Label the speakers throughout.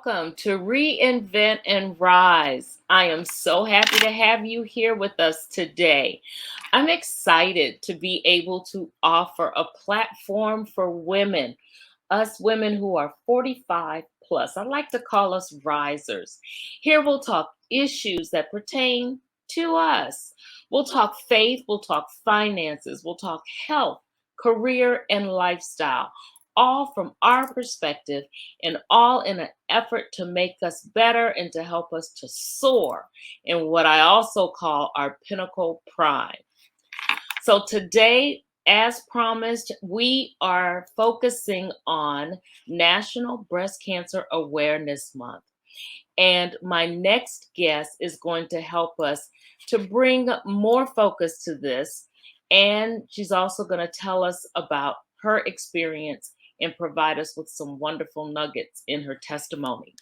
Speaker 1: welcome to Reinvent and Rise. I am so happy to have you here with us today. I'm excited to be able to offer a platform for women, us women who are 45 plus. I like to call us risers. Here we'll talk issues that pertain to us. We'll talk faith, we'll talk finances, we'll talk health, career, and lifestyle, all from our perspective and all in an effort to make us better and to help us to soar in what I also call our pinnacle prime. So today, as promised, we are focusing on National Breast Cancer Awareness Month. And my next guest is going to help us to bring more focus to this. And she's also going to tell us about her experience and provide us with some wonderful nuggets in her testimony.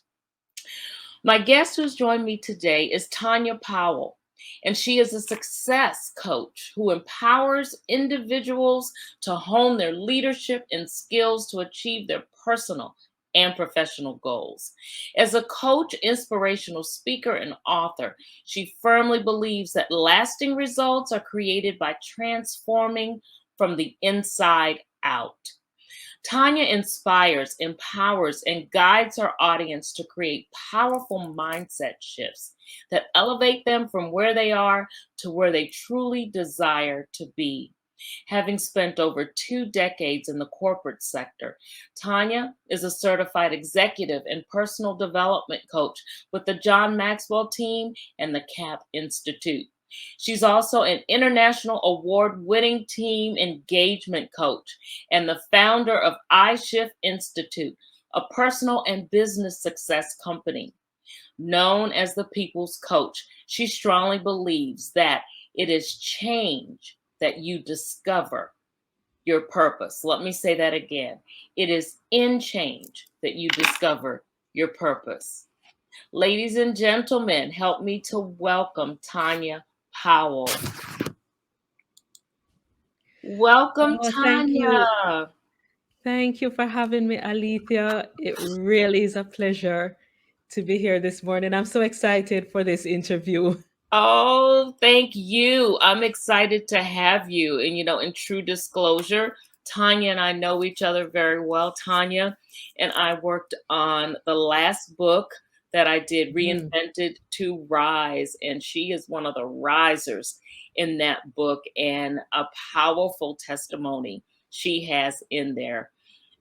Speaker 1: My guest who's joined me today is Tanya Powell, and she is a success coach who empowers individuals to hone their leadership and skills to achieve their personal and professional goals. As a coach, inspirational speaker, and author, she firmly believes that lasting results are created by transforming from the inside out. Tanya inspires, empowers, and guides her audience to create powerful mindset shifts that elevate them from where they are to where they truly desire to be. Having spent over 2 decades in the corporate sector, Tanya is a certified executive and personal development coach with the John Maxwell team and the CAP Institute. She's also an international award-winning team engagement coach and the founder of iShift Institute, a personal and business success company. Known as the People's Coach, she strongly believes that it is change that you discover your purpose. Let me say that again. It is in change that you discover your purpose. Ladies and gentlemen, help me to welcome Tanya Powell. Welcome,
Speaker 2: Oh, thank you.
Speaker 1: Tanya.
Speaker 2: Thank you for having me, Alethea. It really is a pleasure to be here this morning. I'm so excited for this interview.
Speaker 1: Oh, thank you. I'm excited to have you. And, in true disclosure, Tanya and I know each other very well. Tanya and I worked on the last book that I did,
Speaker 2: Mhm.
Speaker 1: Reinvented to Rise. And she is one of the risers in that book and a powerful testimony she has in there.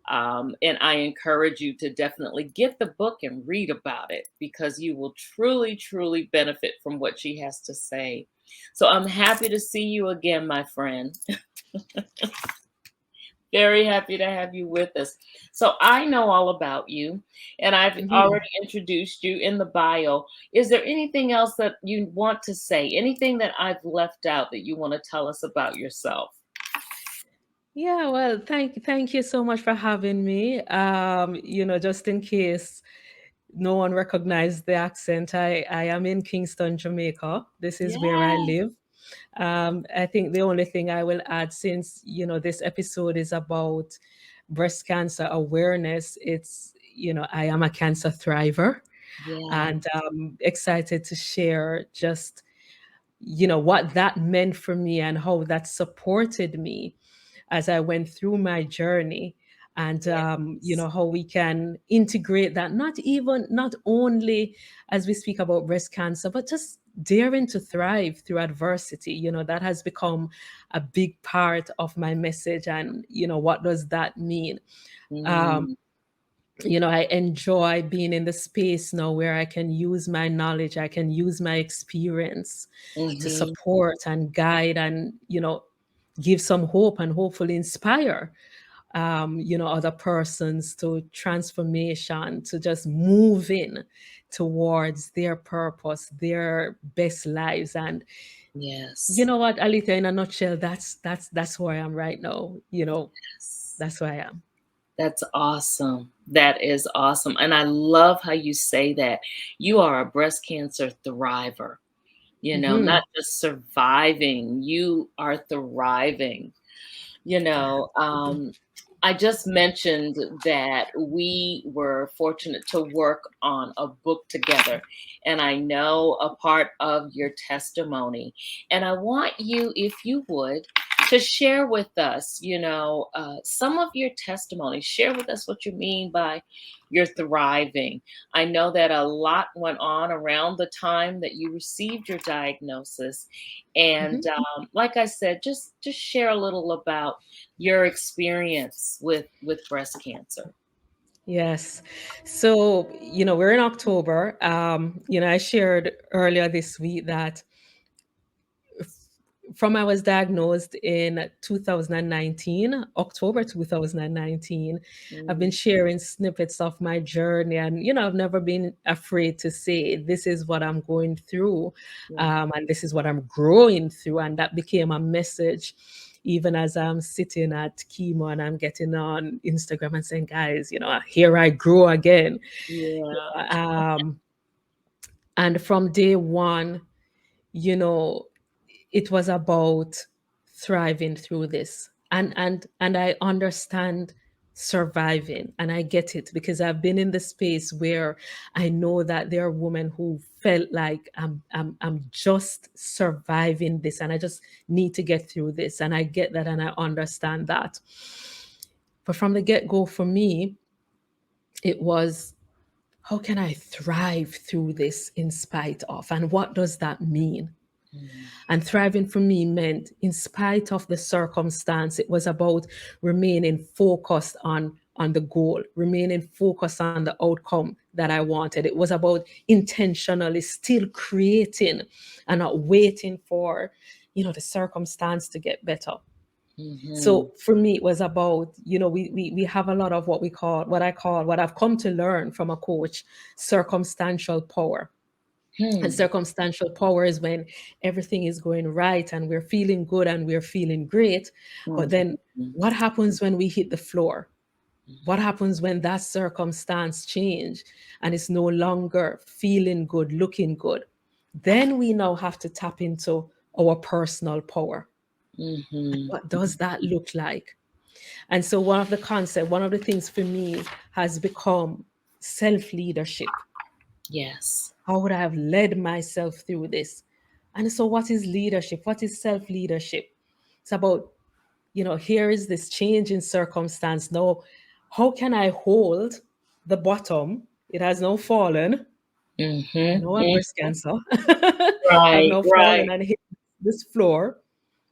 Speaker 1: And I encourage you to definitely get the book and read about it because you will truly, truly benefit from what she has to say. So I'm happy to see you again, my friend. Very happy to have you with us. So I know all about you, and I've
Speaker 2: Mhm.
Speaker 1: already introduced you in the bio. Is there anything else that you want to say? Anything that I've left out that you want to tell us about yourself?
Speaker 2: Yeah, well, thank you so much for having me. Just in case no one recognized the accent, I am in Kingston, Jamaica. This is where I
Speaker 1: Yeah.
Speaker 2: live. I think the only thing I will add, since this episode is about breast cancer awareness, I am a cancer thriver,
Speaker 1: Yeah.
Speaker 2: and excited to share just what that meant for me and how that supported me as I went through my journey, and
Speaker 1: Yes.
Speaker 2: how we can integrate that, not only as we speak about breast cancer, but just daring to thrive through adversity. That has become a big part of my message. And what does that mean? um,
Speaker 1: Mm,
Speaker 2: I enjoy being in the space now where I can use my knowledge, I can use my experience to
Speaker 1: mhm.
Speaker 2: support and guide, and give some hope and hopefully inspire other persons to transformation, to just move in towards their purpose, their best lives. And you
Speaker 1: Yes.
Speaker 2: know what, Alita, in a nutshell, that's who I am right now. That's who I am.
Speaker 1: That's awesome. That is awesome. And I love how you say that. You are a breast cancer thriver,
Speaker 2: Hmm.
Speaker 1: not just surviving, you are thriving. You know, um, I just mentioned that we were fortunate to work on a book together, and I know a part of your testimony. And I want you, if you would, to share with us, some of your testimony. Share with us what you mean by you're thriving. I know that a lot went on around the time that you received your diagnosis, and
Speaker 2: Mhm.
Speaker 1: like I said, just share a little about your experience with breast cancer.
Speaker 2: Yes. So, we're in October. I shared earlier this week that from I was diagnosed in 2019, October 2019, I've been
Speaker 1: Mm,
Speaker 2: sharing snippets of my journey. And, I've never been afraid to say, this is what I'm going through,
Speaker 1: yeah.
Speaker 2: and this is what I'm growing through. And that became a message. Even as I'm sitting at chemo and I'm getting on Instagram and saying, guys, here I grow again.
Speaker 1: Yeah.
Speaker 2: Um, and from day one, you know, it was about thriving through this, and I understand surviving, and I get it because I've been in the space where I know that there are women who felt like I'm just surviving this and I just need to get through this, and I get that and I understand that. But from the get-go, for me, it was, how can I thrive through this in spite of, and what does that mean?
Speaker 1: Mm,
Speaker 2: And thriving for me meant, in spite of the circumstance, it was about remaining focused on the goal, remaining focused on the outcome that I wanted. It was about intentionally still creating and not waiting for, the circumstance to get better.
Speaker 1: mhm,
Speaker 2: So for me, it was about, we have a lot of what I've come to learn from a coach, circumstantial power. And
Speaker 1: hmm,
Speaker 2: circumstantial power is when everything is going right and we're feeling good and we're feeling great. But then
Speaker 1: mhm,
Speaker 2: what happens when we hit the floor? What happens when that circumstance change and it's no longer feeling good, looking good? Then we now have to tap into our personal power.
Speaker 1: mhm.
Speaker 2: What does that look like? And so one of the things for me has become self-leadership.
Speaker 1: Yes.
Speaker 2: How would I have led myself through this? And so, what is leadership? What is self leadership? It's about, here is this change in circumstance. Now, how can I hold the bottom? It has now fallen. I
Speaker 1: Mhm,
Speaker 2: know I have
Speaker 1: mm.
Speaker 2: breast cancer. I've
Speaker 1: Right,
Speaker 2: now fallen
Speaker 1: right.
Speaker 2: and hit this floor.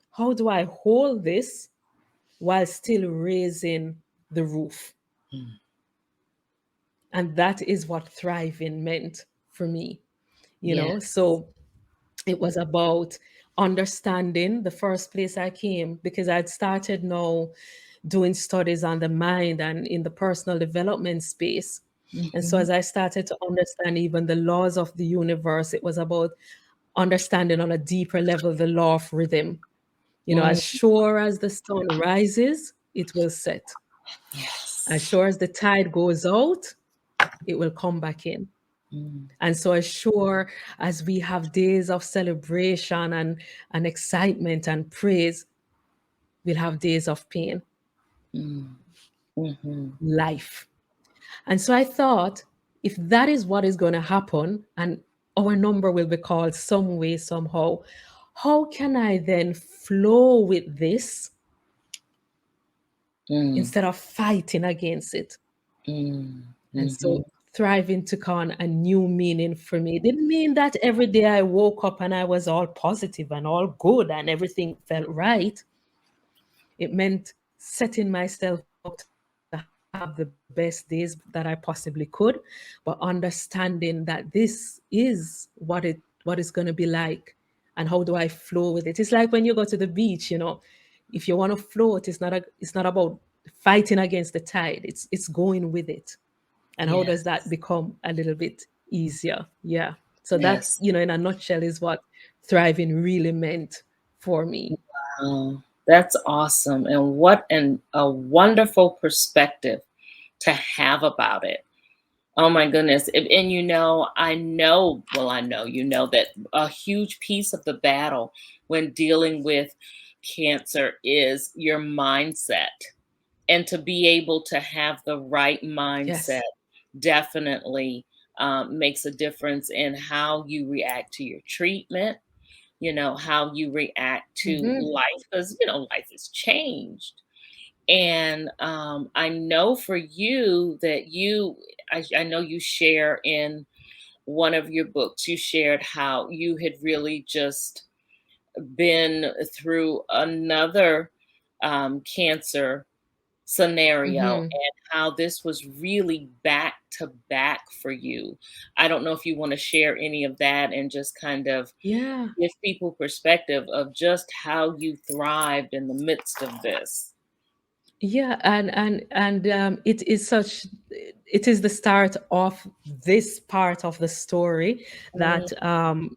Speaker 2: How do I hold this while still raising the roof?
Speaker 1: Mm,
Speaker 2: And that is what thriving meant for me.
Speaker 1: yes.
Speaker 2: So it was about understanding the first place I came, because I'd started now doing studies on the mind and in the personal development space. And so
Speaker 1: Mhm,
Speaker 2: as I started to understand even the laws of the universe, it was about understanding on a deeper level the law of rhythm.
Speaker 1: mm,
Speaker 2: As sure as the sun rises, it will set. As
Speaker 1: yes.
Speaker 2: sure as the tide goes out, it will come back in.
Speaker 1: Mm,
Speaker 2: And so, as sure as we have days of celebration and excitement and praise, we'll have days of pain,
Speaker 1: mm, mhm.
Speaker 2: life. And so, I thought, if that is what is going to happen and our number will be called some way, somehow, how can I then flow with this
Speaker 1: Mm,
Speaker 2: instead of fighting against it?
Speaker 1: mm,
Speaker 2: And so,
Speaker 1: mhm.
Speaker 2: thriving took on a new meaning for me. It didn't mean that every day I woke up and I was all positive and all good and everything felt right. It meant setting myself up to have the best days that I possibly could, but understanding that this is what is going to be like, and how do I flow with it. It's like when you go to the beach, if you want to float, it's not about fighting against the tide. It's going with it. And how does that
Speaker 1: Yes.
Speaker 2: become a little bit easier? Yeah. So that,
Speaker 1: Yes.
Speaker 2: in a nutshell, is what thriving really meant for me.
Speaker 1: That's awesome. And what a wonderful perspective to have about it. Oh my goodness. And I know that a huge piece of the battle when dealing with cancer is your mindset. and to be able to have the right mindset
Speaker 2: Yes.
Speaker 1: definitely makes a difference in how you react to your treatment, how you react to
Speaker 2: Hmm.
Speaker 1: life, because, life has changed. And I know for you that I know you share in one of your books, you shared how you had really just been through another cancer scenario,
Speaker 2: Hmm.
Speaker 1: and how this was really back to back for you. I don't know if you want to share any of that and just kind of
Speaker 2: Yeah.
Speaker 1: give people perspective of just how you thrived in the midst of this.
Speaker 2: Yeah, it is such, it is the start of this part of the story
Speaker 1: Mm,
Speaker 2: that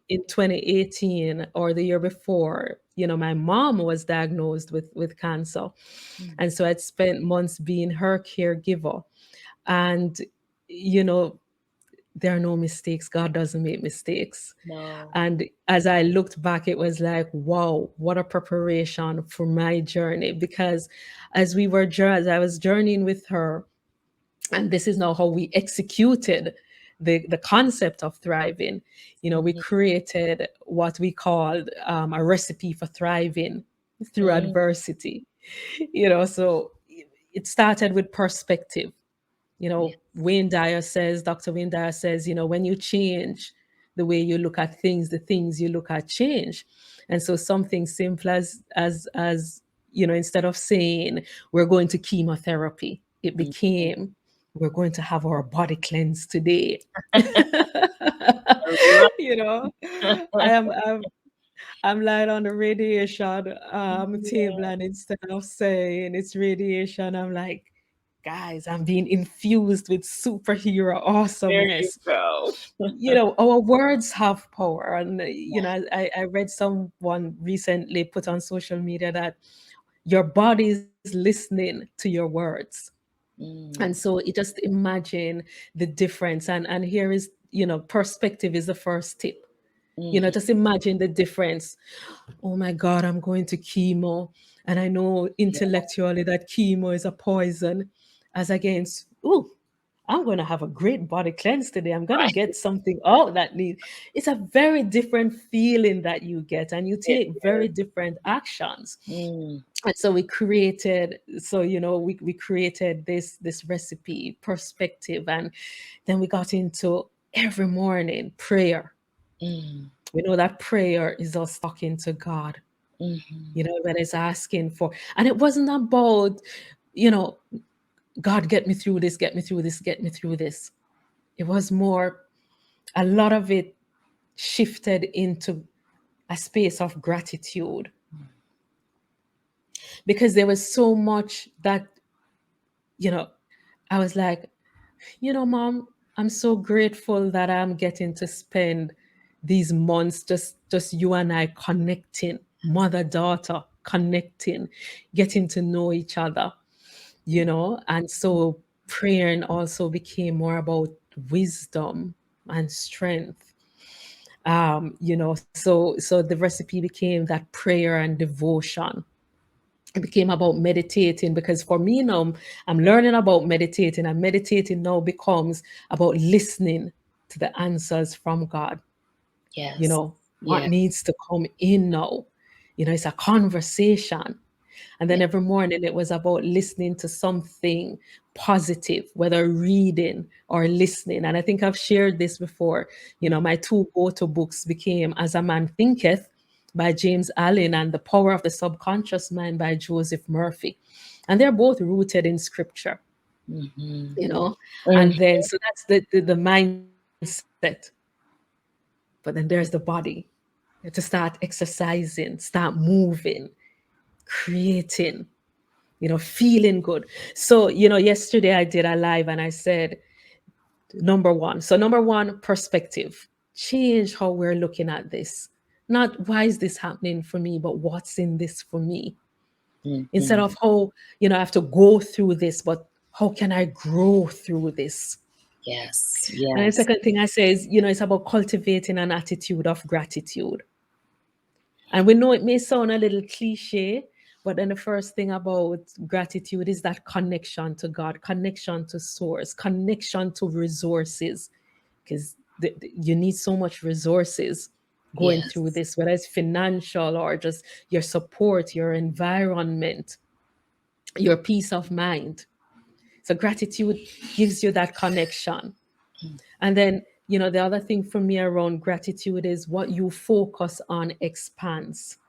Speaker 2: in 2018 or the year before, my mom was diagnosed with cancer.
Speaker 1: mm,
Speaker 2: And so I'd spent months being her caregiver. And you know, there are no mistakes. God doesn't make mistakes.
Speaker 1: no.
Speaker 2: And as I looked back, it was like, wow, what a preparation for my journey. Because as I was journeying with her, and this is now how we executed the concept of thriving. We
Speaker 1: Mhm,
Speaker 2: created what we called a recipe for thriving through
Speaker 1: mm,
Speaker 2: adversity. So it started with perspective.
Speaker 1: yes.
Speaker 2: Dr. Wayne Dyer says, when you change the way you look at things, the things you look at change. And so something simple as instead of saying we're going to chemotherapy, it
Speaker 1: Mhm.
Speaker 2: became we're going to have our body cleanse today.
Speaker 1: I love
Speaker 2: you know, I am I'm lying on the radiation table,
Speaker 1: Yeah,
Speaker 2: and instead of saying it's radiation, I'm like, guys, I'm being infused with superhero
Speaker 1: there you
Speaker 2: awesomeness.
Speaker 1: go.
Speaker 2: Our words have power. And,
Speaker 1: Yeah.
Speaker 2: I read someone recently put on social media that your body is listening to your words. And
Speaker 1: Mm,
Speaker 2: so you just imagine the difference. And here is, perspective is the first tip.
Speaker 1: mhm.
Speaker 2: Just imagine the difference. Oh my God, I'm going to chemo. And I know
Speaker 1: Yeah.
Speaker 2: intellectually that chemo is a poison, as against, oh, I'm going to have a great body cleanse today. I'm going to
Speaker 1: Right.
Speaker 2: get something out that needs. It's a very different feeling that you get, and you
Speaker 1: It
Speaker 2: take very
Speaker 1: is.
Speaker 2: different actions.
Speaker 1: Mm,
Speaker 2: And so we created this recipe perspective, and then we got into every morning prayer.
Speaker 1: mm,
Speaker 2: We know that prayer is us talking to God,
Speaker 1: mhm.
Speaker 2: when it's asking for, and it wasn't about, you know, God, get me through this, get me through this, get me through this. It was more, a lot of it shifted into a space of gratitude, because there was so much that, you know, I was like, Mom, I'm so grateful that I'm getting to spend these months just you and I connecting, mother daughter connecting, getting to know each other, and so praying also became more about wisdom and strength. So the recipe became that prayer and devotion. It became about meditating, because for me now, I'm learning about meditating, and meditating now becomes about listening to the answers from God.
Speaker 1: Yes.
Speaker 2: What
Speaker 1: Yeah.
Speaker 2: needs to come in now. It's a conversation. And then
Speaker 1: Yeah.
Speaker 2: every morning it was about listening to something positive, whether reading or listening. And I think I've shared this before.
Speaker 1: Mm,
Speaker 2: My two go-to books became As a Man Thinketh by James Allen and The Power of the Subconscious Mind by Joseph Murphy. And they're both rooted in scripture,
Speaker 1: mhm.
Speaker 2: you know.
Speaker 1: Mm,
Speaker 2: And then so that's the mindset. But then there's the body. You have to start exercising, start moving, creating, feeling good. So, yesterday I did a live and I said, number one, perspective. Change how we're looking at this. Not why is this happening for me, but what's in this for me. Instead
Speaker 1: mhm.
Speaker 2: of how, I have to go through this, but how can I grow through this?
Speaker 1: Yes.
Speaker 2: And the
Speaker 1: Yes.
Speaker 2: second thing I say is, it's about cultivating an attitude of gratitude. And we know it may sound a little cliche, But then the first thing about gratitude is that connection to God, connection to source, connection to resources, because you need so much resources going through
Speaker 1: Yes.
Speaker 2: this, whether it's financial or just your support, your environment, your peace of mind. So gratitude gives you that connection. And then, the other thing for me around gratitude is what you focus on expands.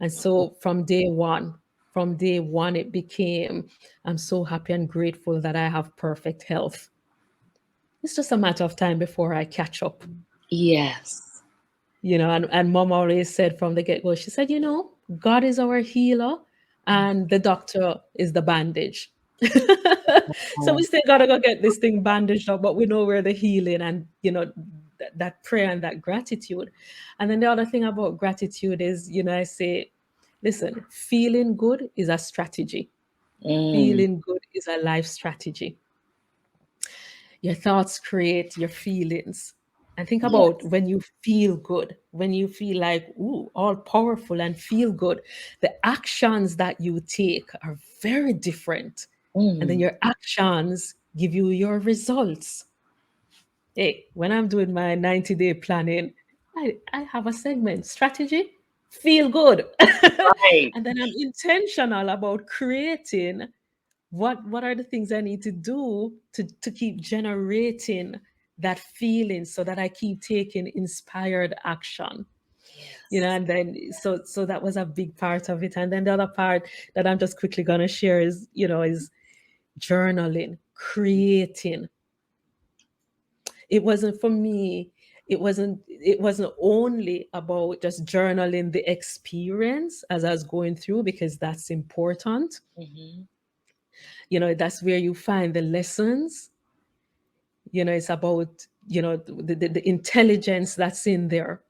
Speaker 2: And so from day one, it became, I'm so happy and grateful that I have perfect health. It's just a matter of time before I catch up.
Speaker 1: Yes.
Speaker 2: And mom always said from the get go, she said, God is our healer and the doctor is the bandage. So we
Speaker 1: Oh,
Speaker 2: still gotta go get this thing bandaged up, but we know where the healing and that prayer and that gratitude. And then the other thing about gratitude is, I say, listen, feeling good is a strategy.
Speaker 1: mm,
Speaker 2: Feeling good is a life strategy. Your thoughts create your feelings. And think about
Speaker 1: yes.
Speaker 2: when you feel good, when you feel like, ooh, all powerful and feel good, the actions that you take are very different. And then
Speaker 1: Mm,
Speaker 2: your actions give you your results. Hey, when I'm doing my 90-day planning, I have a segment strategy, feel good.
Speaker 1: right.
Speaker 2: And then I'm intentional about creating what are the things I need to do to keep generating that feeling so that I keep taking inspired action.
Speaker 1: Yes.
Speaker 2: And then so that was a big part of it. And then the other part that I'm just quickly gonna share is journaling, creating. It wasn't for me, it wasn't only about just journaling the experience as I was going through, because that's important.
Speaker 1: Hmm.
Speaker 2: That's where you find the lessons. It's about the intelligence that's in there,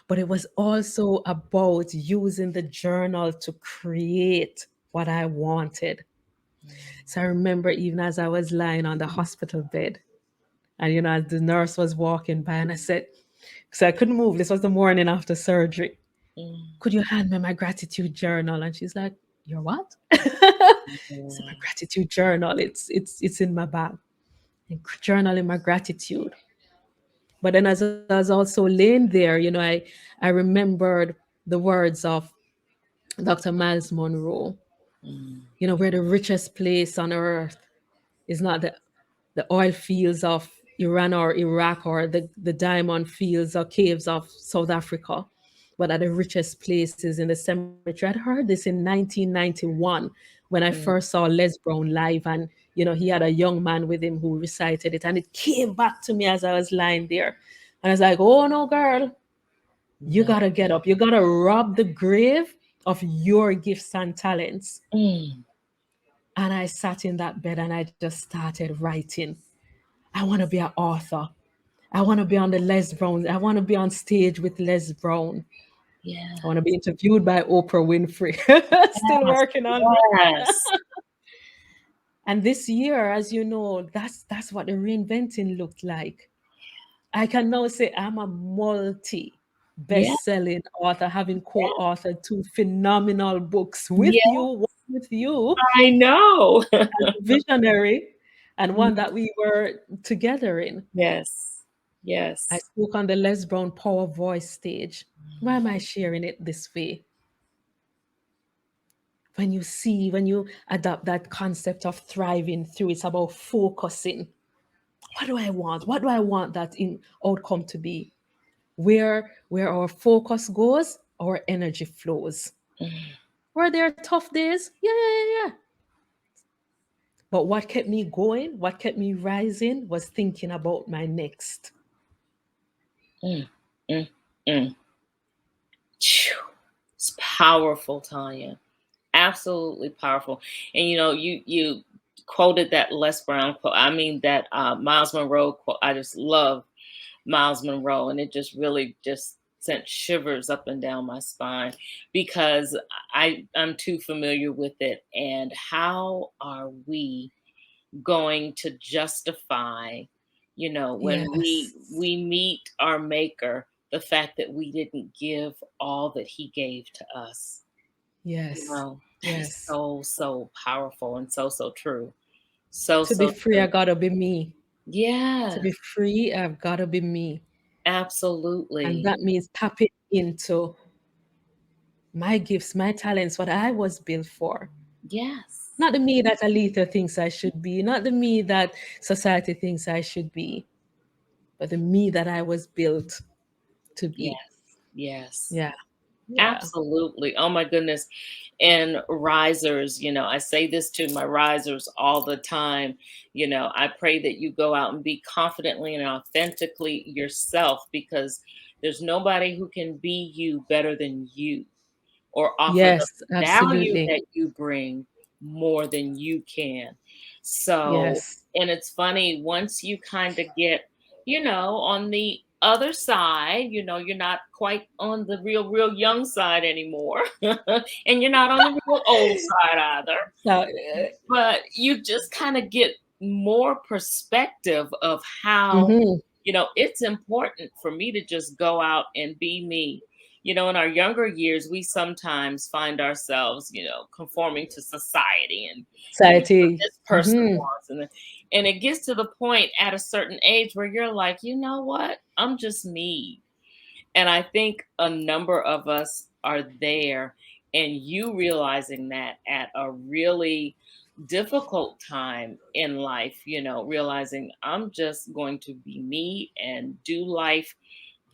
Speaker 2: but it was also about using the journal to create what I wanted. So I remember, even as I was lying on the hospital bed, and as the nurse was walking by, and I said, so I couldn't move, this was the morning after surgery,
Speaker 1: Mm,
Speaker 2: could you hand me my gratitude journal? And she's like, your what? So my
Speaker 1: mm,
Speaker 2: gratitude journal, it's in my bag, and journaling my gratitude. But then as I was also laying there, I remembered the words of Dr. Miles Monroe,
Speaker 1: mm,
Speaker 2: where the richest place on earth is not the oil fields of Iran or Iraq, or the diamond fields or caves of South Africa, but are the richest places in the cemetery. I'd heard this in 1991 when I
Speaker 1: mm.
Speaker 2: first saw Les Brown live, and he had a young man with him who recited it, and it came back to me as I was lying there, and I was like, "Oh no, girl, you
Speaker 1: No.
Speaker 2: gotta get up. You gotta rob the grave of your gifts and talents."
Speaker 1: Mm,
Speaker 2: And I sat in that bed and I just started writing. I want to be an author. I want to be on the Les Brown. I want to be on stage with Les Brown.
Speaker 1: yeah.
Speaker 2: I want to be interviewed by Oprah Winfrey. Still
Speaker 1: Yes.
Speaker 2: working on that.
Speaker 1: Yes.
Speaker 2: And this year, as you know, that's what the reinventing looked like. I can now say I'm a multi
Speaker 1: Yeah.
Speaker 2: best-selling author, having co-authored two phenomenal books with
Speaker 1: Yeah.
Speaker 2: you, one with you
Speaker 1: I know.
Speaker 2: as a visionary, and one that we were together in.
Speaker 1: Yes.
Speaker 2: I
Speaker 1: Yes.
Speaker 2: spoke on the Les Brown Power Voice stage. Why am I sharing it this way? When you adopt that concept of thriving through, it's about focusing. What do I want? What do I want that in outcome to be? Where our focus goes, our energy flows.
Speaker 1: Mm,
Speaker 2: Were there tough days? Yeah, yeah, yeah, yeah. But what kept me going, what kept me rising, was thinking about my next.
Speaker 1: mm, mm, mm. Phew. It's powerful, Tanya. Absolutely powerful. And you quoted that Les Brown quote. I mean that Miles Monroe quote. I just love Miles Monroe, and it just really just sent shivers up and down my spine because I'm too familiar with it. And how are we going to justify, when
Speaker 2: Yes.
Speaker 1: we meet our maker, the fact that we didn't give all that he gave to us? You
Speaker 2: Yes.
Speaker 1: know, that is
Speaker 2: Yes.
Speaker 1: so, so powerful and so, so true. So,
Speaker 2: To be
Speaker 1: so
Speaker 2: free, I
Speaker 1: true.
Speaker 2: gotta be me. To
Speaker 1: Yes,
Speaker 2: be free, I've gotta be me. And
Speaker 1: absolutely.
Speaker 2: that means tapping into my gifts, my talents, what I was built for.
Speaker 1: Yes,
Speaker 2: Not the me that Alita thinks I should be, not the me that society thinks I should be, but the me that I was built to
Speaker 1: yes,
Speaker 2: be.
Speaker 1: yes.
Speaker 2: Yeah. Yeah.
Speaker 1: Absolutely. Oh my goodness. And risers, I say this to my risers all the time. I pray that you go out and be confidently and authentically yourself, because there's nobody who can be you better than you, or offer the
Speaker 2: Yes,
Speaker 1: value
Speaker 2: absolutely.
Speaker 1: that you bring more than you can. So,
Speaker 2: Yes.
Speaker 1: and it's funny, once you kind of get, on the other side, you're not quite on the real, real young side anymore. And you're not on the real old side either.
Speaker 2: So,
Speaker 1: But you just kind of get more perspective of how,
Speaker 2: mhm.
Speaker 1: it's important for me to just go out and be me. In our younger years, we sometimes find ourselves, conforming to society and doing what
Speaker 2: Society.
Speaker 1: this person
Speaker 2: Mhm.
Speaker 1: wants. And it gets to the point at a certain age where you're like, you know what? I'm just me. And I think a number of us are there, and you realizing that at a really difficult time in life, realizing I'm just going to be me and do life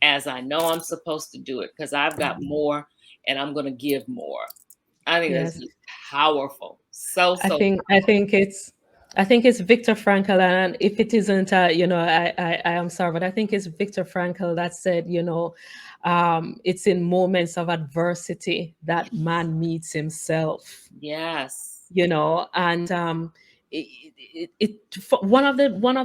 Speaker 1: as I know I'm supposed to do it, because I've got more and I'm going to give more. I think this
Speaker 2: Yes.
Speaker 1: is powerful. So,
Speaker 2: I
Speaker 1: so
Speaker 2: think I think it's I think it's Viktor Frankl, and if it isn't, I am sorry, but I think it's Viktor Frankl that said, it's in moments of adversity that
Speaker 1: yes,
Speaker 2: man meets himself.
Speaker 1: yes.
Speaker 2: And one of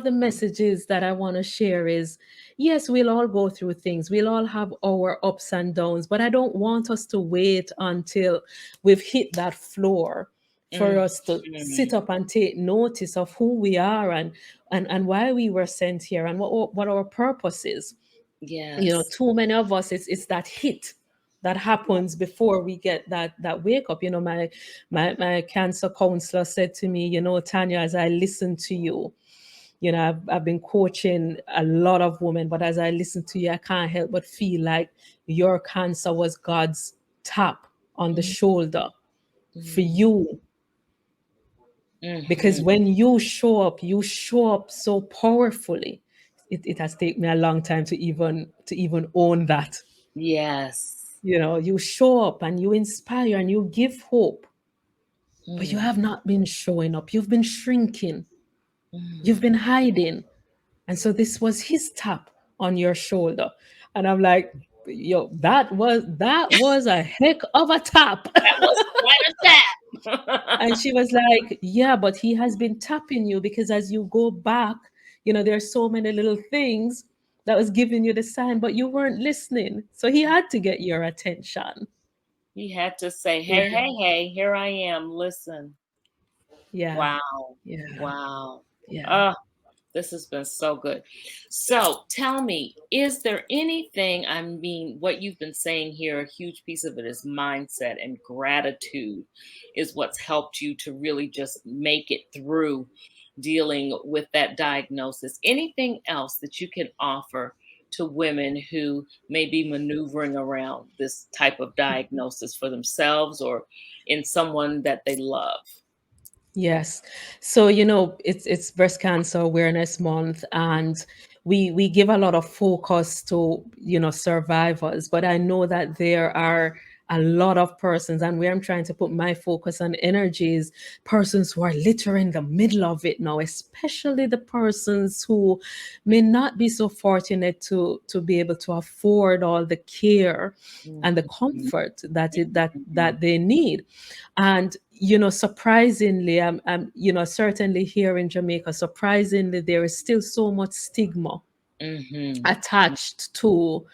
Speaker 2: the messages that I want to share is, yes, we'll all go through things, we'll all have our ups and downs, but I don't want us to wait until we've hit that floor for us to sit
Speaker 1: Mhm.
Speaker 2: up and take notice of who we are, and why we were sent here, and what our purpose is.
Speaker 1: Yes.
Speaker 2: Too many of us, it's that hit that happens before we get that wake up. My cancer counselor said to me, Tanya, as I listen to you, I've been coaching a lot of women, but as I listen to you, I can't help but feel like your cancer was God's tap on the
Speaker 1: Mhm.
Speaker 2: shoulder for
Speaker 1: Mhm.
Speaker 2: you, because
Speaker 1: Mhm.
Speaker 2: when you show up so powerfully. It has taken me a long time to even own that.
Speaker 1: Yes.
Speaker 2: You show up and you inspire and you give hope, but you
Speaker 1: Mm.
Speaker 2: have not been showing up. You've been shrinking, you've
Speaker 1: Mm.
Speaker 2: been hiding. And so this was his tap on your shoulder. And I'm like, yo, that was a heck of a tap.
Speaker 1: That was quite a
Speaker 2: And
Speaker 1: tap.
Speaker 2: she was like, yeah, but he has been tapping you, because as you go back, there's so many little things that was giving you the sign, but you weren't listening. So he had to get your attention.
Speaker 1: He had to say,
Speaker 2: Yeah.
Speaker 1: "Hey, hey, hey, here I am. Listen."
Speaker 2: Yeah.
Speaker 1: Wow.
Speaker 2: Yeah.
Speaker 1: Wow.
Speaker 2: Yeah.
Speaker 1: Oh, this has been so good. So tell me, is there anything, I mean, what you've been saying here, a huge piece of it is mindset, and gratitude is what's helped you to really just make it through dealing with that diagnosis. Anything else that you can offer to women who may be maneuvering around this type of diagnosis for themselves or in someone that they love?
Speaker 2: Yes. So, it's Breast Cancer Awareness Month, and we give a lot of focus to, survivors, but I know that there are a lot of persons, and where I'm trying to put my focus and energies, persons who are literally in the middle of it now, especially the persons who may not be so fortunate to be able to afford all the care and the
Speaker 1: Mhm.
Speaker 2: comfort that
Speaker 1: Mhm.
Speaker 2: they need. And surprisingly, certainly here in Jamaica, surprisingly, there is still so much stigma
Speaker 1: Mhm.
Speaker 2: attached to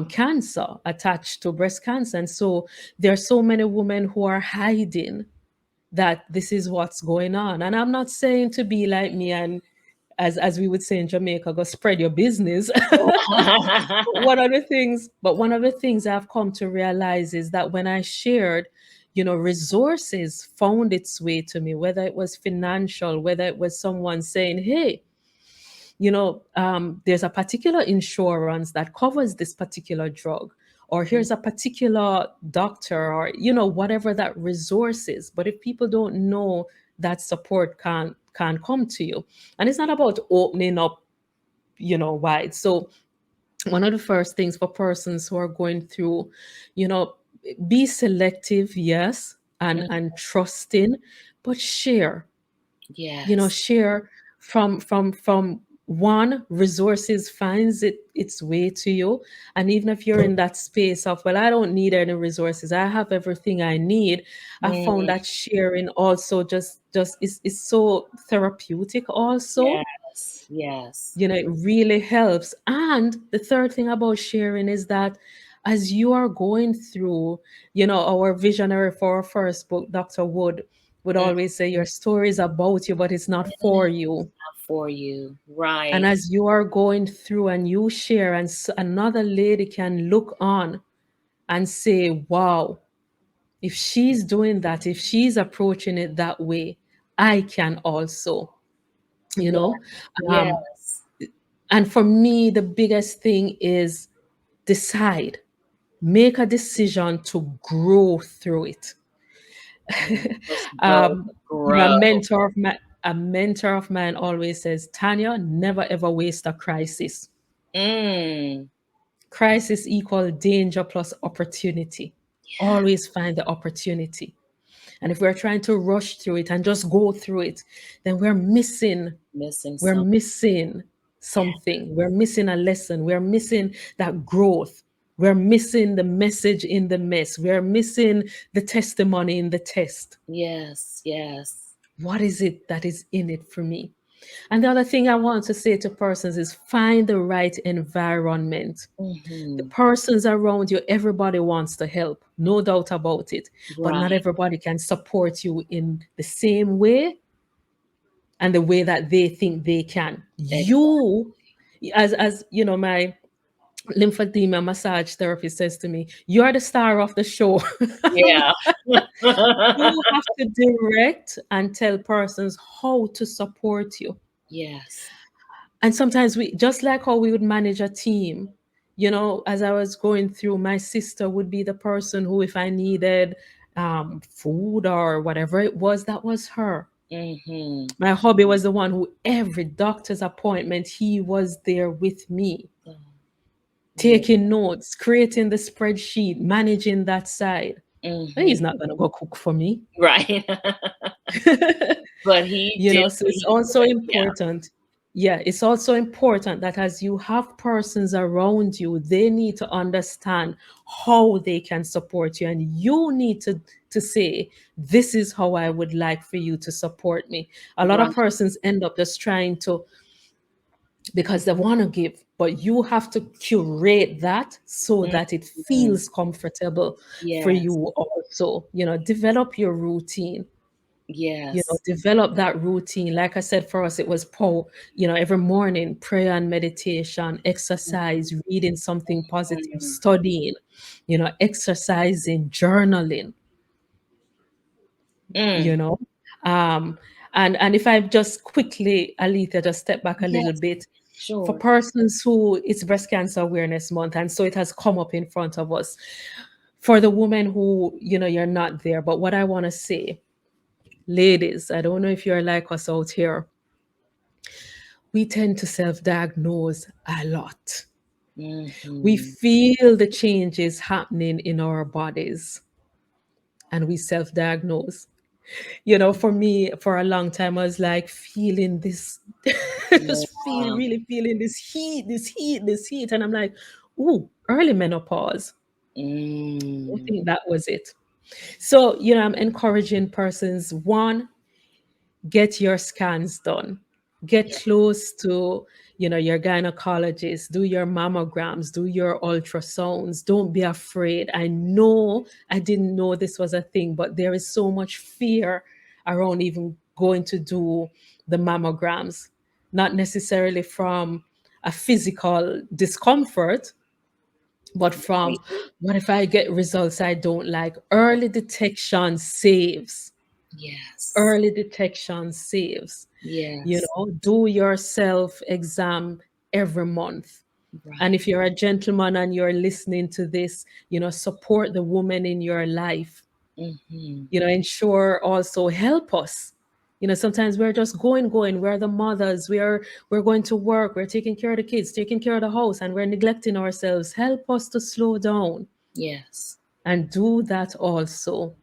Speaker 2: cancer, attached to breast cancer. And so there are so many women who are hiding that this is what's going on. And I'm not saying to be like me and, as we would say in Jamaica, go spread your business. One of the things I've come to realize is that when I shared, resources found its way to me, whether it was financial, whether it was someone saying, hey, there's a particular insurance that covers this particular drug, or
Speaker 1: Mm,
Speaker 2: here's a particular doctor, or whatever that resource is. But if people don't know, that support can't come to you. And it's not about opening up, wide. So one of the first things for persons who are going through, you know be selective, yes, and
Speaker 1: mm,
Speaker 2: trusting, but share.
Speaker 1: yes.
Speaker 2: Share from one resources finds its way to you. And even if you're in that space of, well, I don't need any resources, I have everything I need, I found
Speaker 1: Mm,
Speaker 2: that sharing also just is so therapeutic also.
Speaker 1: yes. Yes.
Speaker 2: It really helps. And the third thing about sharing is that as you are going through, our visionary for our first book, Dr. would
Speaker 1: Mm,
Speaker 2: always say, your story is about you, but it's not
Speaker 1: yeah,
Speaker 2: for you.
Speaker 1: for you.
Speaker 2: And
Speaker 1: Right.
Speaker 2: as you are going through and you share, and another lady can look on and say, wow, if she's doing that, if she's approaching it that way, I can also, you
Speaker 1: Yeah.
Speaker 2: know. Um,
Speaker 1: Yes.
Speaker 2: and for me, the biggest thing is decide, make a decision to grow through it.
Speaker 1: Just go
Speaker 2: um, a
Speaker 1: grow.
Speaker 2: mentor of mine always says, Tanya, never ever waste a crisis.
Speaker 1: Mm,
Speaker 2: Crisis equal danger plus opportunity.
Speaker 1: yeah.
Speaker 2: Always find the opportunity. And if we're trying to rush through it and just go through it, then
Speaker 1: Missing
Speaker 2: we're
Speaker 1: some.
Speaker 2: missing something. We're missing a lesson. We're missing that growth. We're missing the message in the mess. We're missing the testimony in the test.
Speaker 1: Yes. Yes.
Speaker 2: What is it that is in it for me? And the other thing I want to say to persons is find the right environment. The
Speaker 1: Mm-hmm.
Speaker 2: persons around you, everybody wants to help, no doubt about it. But not
Speaker 1: Right.
Speaker 2: everybody can support you in the same way and the way that they think they can.
Speaker 1: Exactly.
Speaker 2: As my lymphedema massage therapist says to me, you're the star of the show.
Speaker 1: Yeah.
Speaker 2: You have to direct and tell persons how to support you.
Speaker 1: Yes.
Speaker 2: And sometimes we, just like how we would manage a team, as I was going through, my sister would be the person who, if I needed food or whatever it was, that was her.
Speaker 1: Mm-hmm.
Speaker 2: My hubby was the one who, every doctor's appointment, he was there with me,
Speaker 1: Oh, yeah.
Speaker 2: taking notes, creating the spreadsheet, managing that side. But
Speaker 1: Mm-hmm.
Speaker 2: he's not going to go cook for me.
Speaker 1: Right. But he did
Speaker 2: So
Speaker 1: what
Speaker 2: it's
Speaker 1: he
Speaker 2: also
Speaker 1: could. Yeah.
Speaker 2: important. Yeah, it's also important that as you have persons around you, they need to understand how they can support you. And you need to say, this is how I would like for you to support me. A lot of
Speaker 1: Right.
Speaker 2: persons end up just trying to, because they want to give, but you have to curate that so that it
Speaker 1: Mm-hmm.
Speaker 2: feels comfortable for
Speaker 1: Yes.
Speaker 2: you also. Develop your routine.
Speaker 1: Yes.
Speaker 2: Develop that routine. Like I said, for us, it was every morning, prayer and meditation, exercise, reading something positive,
Speaker 1: Mm-hmm.
Speaker 2: studying, exercising, journaling, you
Speaker 1: Mm.
Speaker 2: know. Um, and if I just quickly, Alita, just step back a little
Speaker 1: Yes.
Speaker 2: bit, for
Speaker 1: Sure.
Speaker 2: persons who, it's Breast Cancer Awareness Month, and so it has come up in front of us. For the women who, you're not there, but what I want to say, ladies, I don't know if you're like us out here, we tend to self diagnose a lot. We
Speaker 1: Mm-hmm.
Speaker 2: feel the changes happening in our bodies and we self diagnose. For me, for a long time, I was like feeling this,
Speaker 1: Yeah.
Speaker 2: really feeling this heat, this heat, this heat. And I'm like, ooh, early menopause. I
Speaker 1: Mm.
Speaker 2: think that was it. So, I'm encouraging persons, one, get your scans done, get
Speaker 1: Yeah.
Speaker 2: close to your gynecologist, do your mammograms, do your ultrasounds. Don't be afraid. I know, I didn't know this was a thing, but there is so much fear around even going to do the mammograms, not necessarily from a physical discomfort, But
Speaker 1: Right.
Speaker 2: from what if I get results I don't like? Early detection saves.
Speaker 1: Yes.
Speaker 2: Early detection saves.
Speaker 1: Yes.
Speaker 2: Do your self exam every month. And
Speaker 1: Right.
Speaker 2: if you're a gentleman and you're listening to this, support the woman in your life.
Speaker 1: Mm-hmm.
Speaker 2: Ensure also help us. Sometimes we're just going. We're the mothers. We're going to work. We're taking care of the kids, taking care of the house, and we're neglecting ourselves. Help us to slow down
Speaker 1: Yes.
Speaker 2: and do that also.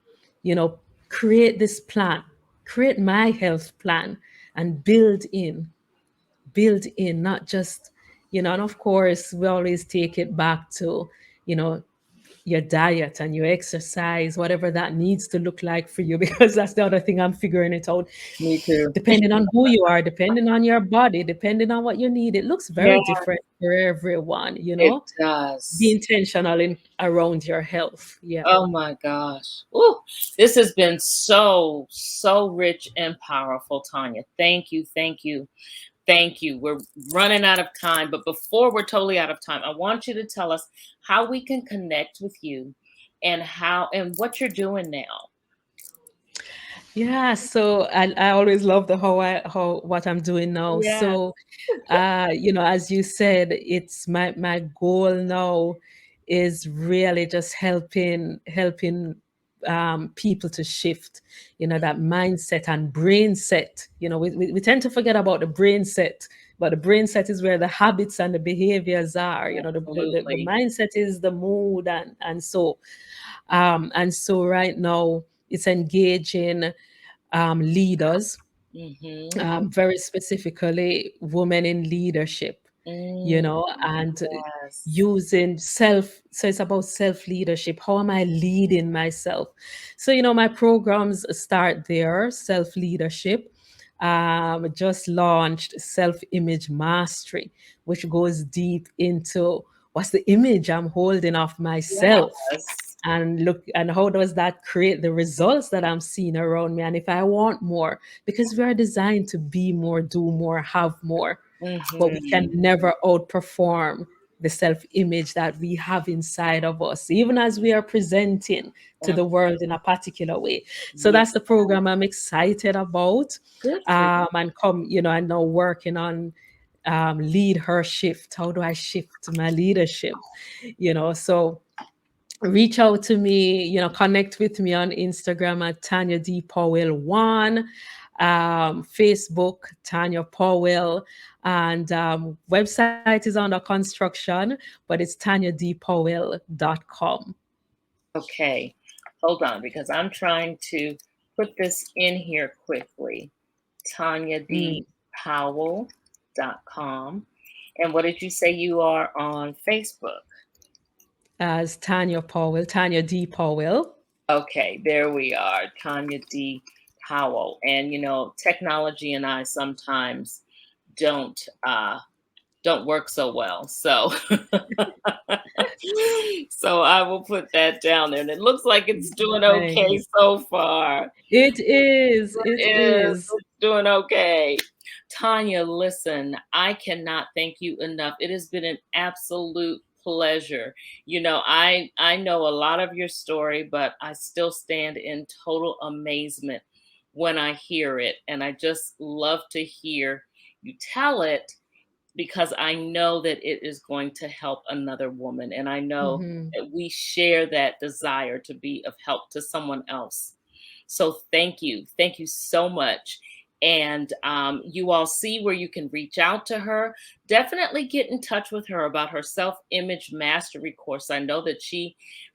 Speaker 2: You know, create this plan, create my health plan, and build in, not just, and of course, we always take it back to, you know, your diet and your exercise, whatever that needs to look like for you, because that's the other thing I'm figuring it out.
Speaker 1: Me too.
Speaker 2: Depending on who you are, depending on your body, depending on what you need, it looks
Speaker 1: Yeah,
Speaker 2: very different for everyone.
Speaker 1: it
Speaker 2: Be
Speaker 1: does.
Speaker 2: intentional in around your health. Yeah.
Speaker 1: Oh my gosh. Ooh, this has been so, so rich and powerful, Tanya. Thank you. Thank you. Thank you. We're running out of time, but before we're totally out of time, I want you to tell us how we can connect with you and how and what you're doing now.
Speaker 2: Yeah, so I always love the how what I'm doing now.
Speaker 1: Yeah.
Speaker 2: So as you said, it's my goal now is really just helping people to shift, that mindset and brain set. We tend to forget about the brain set, but the brain set is where the habits and the behaviors are. The
Speaker 1: Absolutely.
Speaker 2: mindset is the mood, and so right now it's engaging leaders,
Speaker 1: Mm-hmm.
Speaker 2: very specifically women in leadership,
Speaker 1: Mm,
Speaker 2: and
Speaker 1: yes.
Speaker 2: using self. So it's about self leadership. How am I leading myself? So, my programs start there, self leadership. Just launched self image mastery, which goes deep into what's the image I'm holding of myself,
Speaker 1: Yes.
Speaker 2: and look, and how does that create the results that I'm seeing around me, and if I want more, because we are designed to be more, do more, have more, but we can
Speaker 1: Mm-hmm.
Speaker 2: never outperform the self image that we have inside of us, even as we are presenting to the world in a particular way. So
Speaker 1: Yeah.
Speaker 2: that's the program I'm excited about.
Speaker 1: Good for you.
Speaker 2: And I'm now working on lead her shift. How do I shift my leadership? So reach out to me, connect with me on Instagram at Tanya D. Powell 1, Facebook, Tanya Powell, and website is under construction, but it's tanyadpowell.com.
Speaker 1: Okay. Hold on, because I'm trying to put this in here quickly.
Speaker 2: Mm,
Speaker 1: TanyaDPowell.com. And what did you say you are on Facebook?
Speaker 2: as Tanya Powell, Tanya D. Powell.
Speaker 1: Okay, there we are. Tanya D. Powell. And technology and I sometimes don't don't work so well. So so I will put that down there. And it looks like it's doing
Speaker 2: Right.
Speaker 1: okay so far.
Speaker 2: It is.
Speaker 1: It
Speaker 2: It
Speaker 1: is.
Speaker 2: is.
Speaker 1: It's doing okay. Tanya, listen, I cannot thank you enough. It has been an absolute pleasure. I know a lot of your story, but I still stand in total amazement when I hear it. And I just love to hear you tell it because I know that it is going to help another woman. And I know
Speaker 2: Mhm.
Speaker 1: that we share that desire to be of help to someone else. So thank you. Thank you so much. And you all see where you can reach out to her. Definitely get in touch with her about her self image mastery course. I know that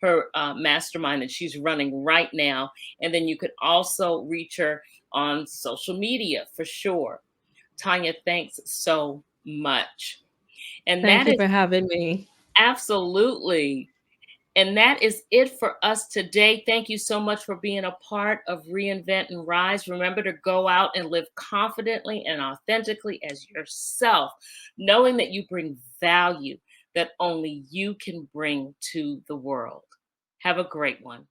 Speaker 1: her mastermind that she's running right now. And then you could also reach her on social media for sure. Tanya, thanks so much. And
Speaker 2: Thank
Speaker 1: that
Speaker 2: you
Speaker 1: is
Speaker 2: for having me.
Speaker 1: absolutely. And that is it for us today. Thank you so much for being a part of Reinvent and Rise. Remember to go out and live confidently and authentically as yourself, knowing that you bring value that only you can bring to the world. Have a great one.